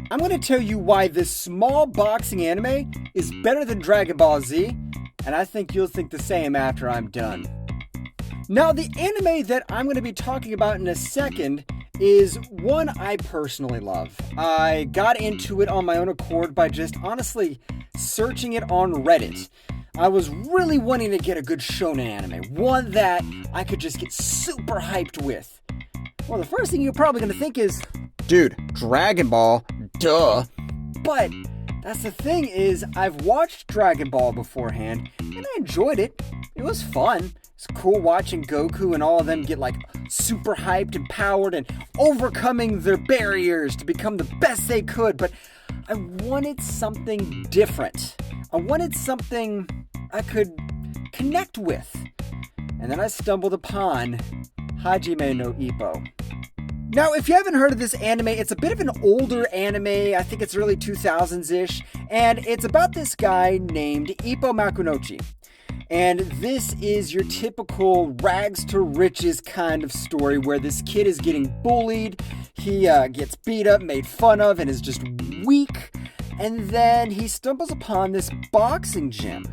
I'm going to tell you why this small boxing anime is better than Dragon Ball Z, and I think you'll think the same after I'm done. Now, the anime that I'm going to be talking about in a second is one I personally love. I got into it on my own accord by just honestly searching it on Reddit. I was really wanting to get a good shonen anime, one that I could just get super hyped with. Well, the first thing you're probably going to think is, dude, Dragon Ball, duh. But that's the thing is, I've watched Dragon Ball beforehand, and I enjoyed it. It was fun. It's cool watching Goku and all of them get like super hyped and powered and overcoming their barriers to become the best they could. But I wanted something different. I wanted something I could connect with. And then I stumbled upon Hajime no Ippo. Now, if you haven't heard of this anime, it's a bit of an older anime. I think it's early 2000s-ish. And it's about this guy named Ippo Makunouchi. And this is your typical rags to riches kind of story where this kid is getting bullied, he gets beat up, made fun of, and is just weak. And then he stumbles upon this boxing gym.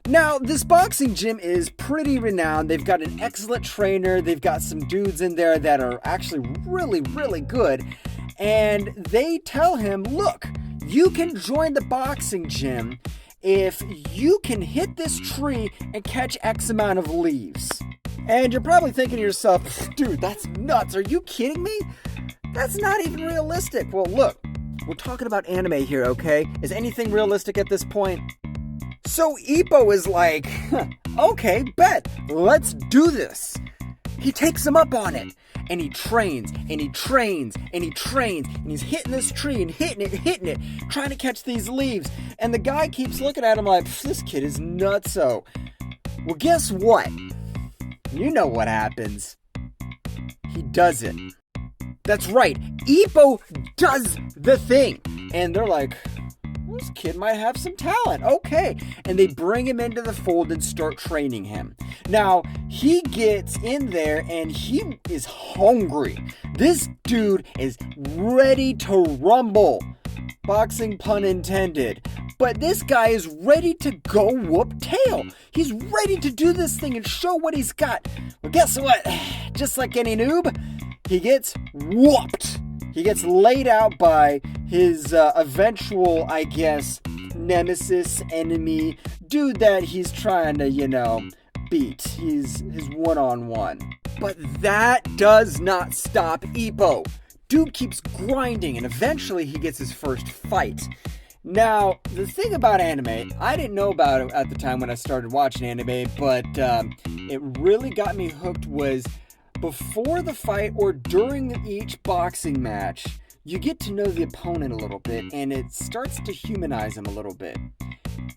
Now, this boxing gym is pretty renowned. They've got an excellent trainer. They've got some dudes in there that are actually really, really good. And they tell him, look, you can join the boxing gym if you can hit this tree and catch X amount of leaves. And you're probably thinking to yourself, dude, that's nuts. Are you kidding me? That's not even realistic. Well, look, we're talking about anime here, okay? Is anything realistic at this point? So Ippo is like, okay, bet, let's do this. He takes him up on it. And he trains, and he trains, and he trains, and he's hitting this tree and hitting it, trying to catch these leaves. And the guy keeps looking at him like, this kid is nutso. Well, guess what? You know what happens. He does it. That's right, Ippo does the thing. And they're like, this kid might have some talent. Okay. And they bring him into the fold and start training him. Now, he gets in there and he is hungry. This dude is ready to rumble. Boxing pun intended. But this guy is ready to go whoop tail. He's ready to do this thing and show what he's got. Well, guess what? Just like any noob, he gets whooped. He gets laid out by his eventual, I guess, nemesis, enemy, dude that he's trying to, beat. He's his one-on-one. But that does not stop Ippo. Dude keeps grinding and eventually he gets his first fight. Now, the thing about anime, I didn't know about it at the time when I started watching anime, but it really got me hooked was before the fight or during each boxing match, you get to know the opponent a little bit and it starts to humanize him a little bit.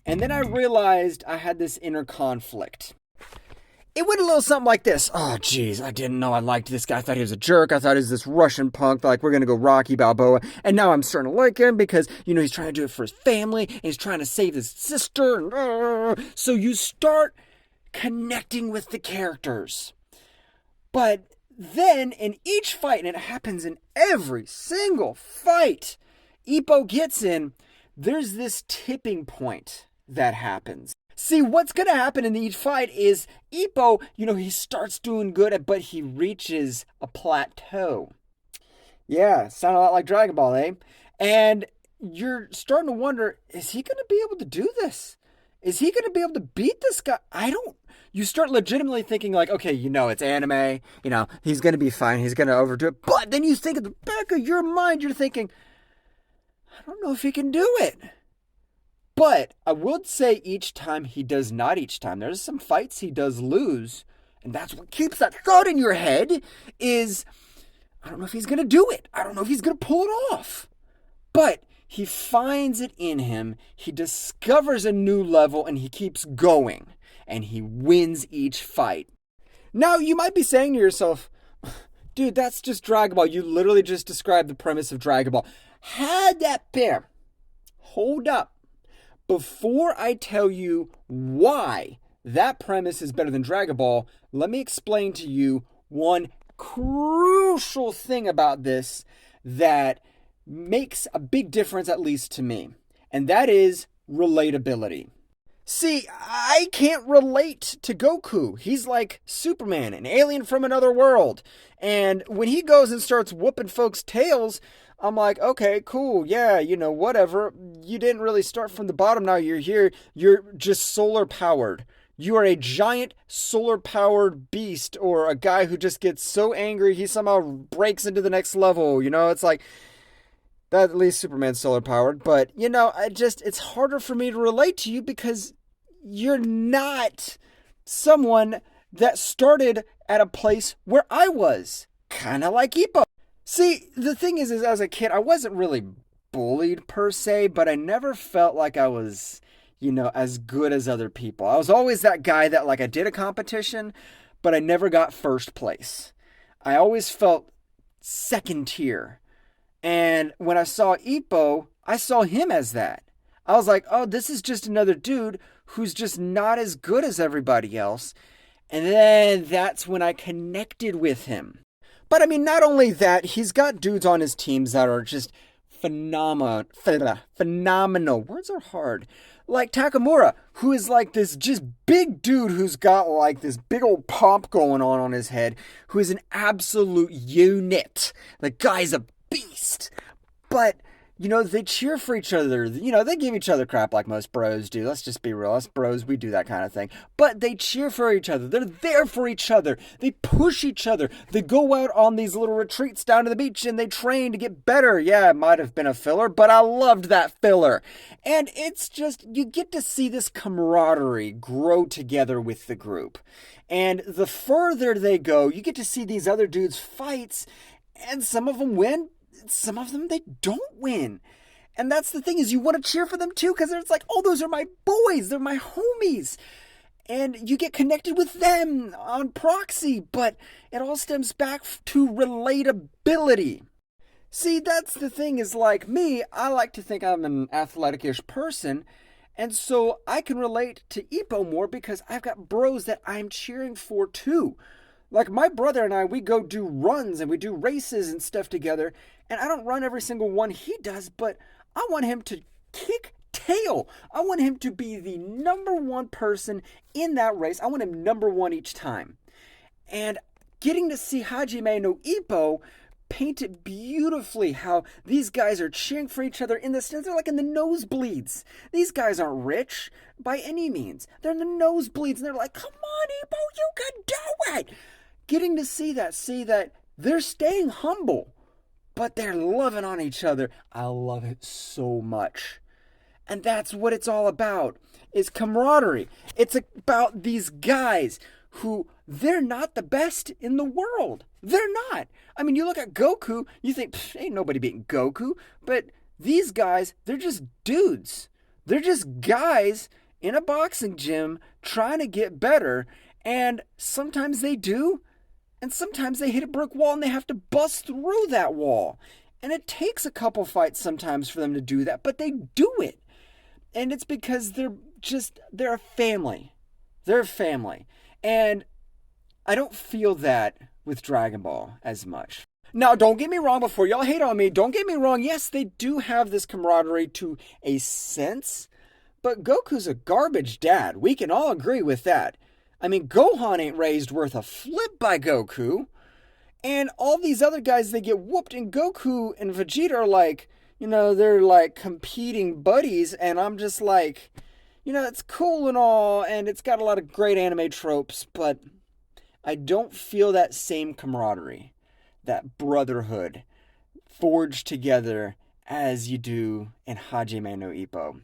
And then I realized I had this inner conflict. It went a little something like this. Oh, geez, I didn't know I liked this guy. I thought he was a jerk. I thought he was this Russian punk. Like, we're going to go Rocky Balboa. And now I'm starting to like him because, he's trying to do it for his family. And he's trying to save his sister. So you start connecting with the characters. But then in each fight, and it happens in every single fight Ippo gets in, there's this tipping point that happens. See, what's going to happen in each fight is Ippo, he starts doing good, but he reaches a plateau. Yeah, sound a lot like Dragon Ball, eh? And you're starting to wonder, is he going to be able to do this? Is he going to be able to beat this guy? You start legitimately thinking like, okay, it's anime, he's going to be fine, he's going to overdo it. But then you think at the back of your mind, you're thinking, I don't know if he can do it. But I would say each time he does not each time. There's some fights he does lose. And that's what keeps that thought in your head is, I don't know if he's going to do it. I don't know if he's going to pull it off. But he finds it in him. He discovers a new level and he keeps going. And he wins each fight. Now, you might be saying to yourself, dude, that's just Dragon Ball. You literally just described the premise of Dragon Ball. Had that pair. Hold up. Before I tell you why that premise is better than Dragon Ball, let me explain to you one crucial thing about this that makes a big difference, at least to me, and that is relatability. See, I can't relate to Goku. He's like Superman, an alien from another world. And when he goes and starts whooping folks' tails, I'm like, okay, cool, yeah, whatever. You didn't really start from the bottom, now you're here. You're just solar powered. You are a giant solar powered beast, or a guy who just gets so angry he somehow breaks into the next level. It's like, that at least Superman's solar powered, but it's harder for me to relate to you because you're not someone that started at a place where I was, kind of like Ippo. See, the thing is as a kid, I wasn't really bullied per se, but I never felt like I was, as good as other people. I was always that guy that, like, I did a competition, but I never got first place. I always felt second tier. And when I saw Ippo, I saw him as that. I was like, oh, this is just another dude who's just not as good as everybody else. And then that's when I connected with him. But I mean, not only that, he's got dudes on his teams that are just phenomenal. Words are hard. Like Takamura, who is like this just big dude who's got like this big old pomp going on his head, who is an absolute unit. The guy's a beast. But, they cheer for each other. They give each other crap like most bros do. Let's just be real. Us bros, we do that kind of thing. But they cheer for each other. They're there for each other. They push each other. They go out on these little retreats down to the beach and they train to get better. Yeah, it might have been a filler, but I loved that filler. And it's just, you get to see this camaraderie grow together with the group. And the further they go, you get to see these other dudes' fights, and some of them win. Some of them, they don't win. And that's the thing, is you want to cheer for them too, because it's like, oh, those are my boys. They're my homies. And you get connected with them on proxy, but it all stems back to relatability. See, that's the thing, is like me, I like to think I'm an athletic-ish person, and so I can relate to Ippo more because I've got bros that I'm cheering for too. Like my brother and I, we go do runs and we do races and stuff together. And I don't run every single one he does, but I want him to kick tail. I want him to be the number one person in that race. I want him number one each time. And getting to see Hajime no Ippo paint it beautifully, how these guys are cheering for each other in the stands. They're like in the nosebleeds. These guys aren't rich by any means. They're in the nosebleeds and they're like, come on, Ippo, you can do it. Getting to see that they're staying humble, but they're loving on each other. I love it so much. And that's what it's all about, is camaraderie. It's about these guys who, they're not the best in the world. They're not. I mean, you look at Goku, you think, ain't nobody beating Goku. But these guys, they're just dudes. They're just guys in a boxing gym trying to get better. And sometimes they do. And sometimes they hit a brick wall and they have to bust through that wall. And it takes a couple fights sometimes for them to do that, but they do it. And it's because they're a family. They're a family. And I don't feel that with Dragon Ball as much. Now, don't get me wrong, before y'all hate on me, don't get me wrong. Yes, they do have this camaraderie to a sense, but Goku's a garbage dad. We can all agree with that. I mean, Gohan ain't raised worth a flip by Goku. And all these other guys, they get whooped, and Goku and Vegeta are like, they're like competing buddies, and I'm just like, it's cool and all, and it's got a lot of great anime tropes, but I don't feel that same camaraderie, that brotherhood forged together as you do in Hajime no Ippo.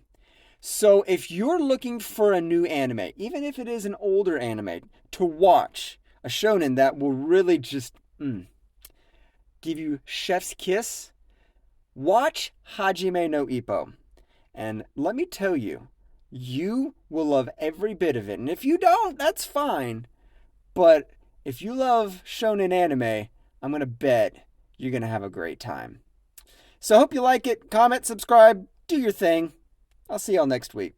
So if you're looking for a new anime, even if it is an older anime, to watch, a shonen that will really just give you chef's kiss, watch Hajime no Ippo. And let me tell you, you will love every bit of it. And if you don't, that's fine. But if you love shonen anime, I'm going to bet you're going to have a great time. So I hope you like it. Comment, subscribe, do your thing. I'll see y'all next week.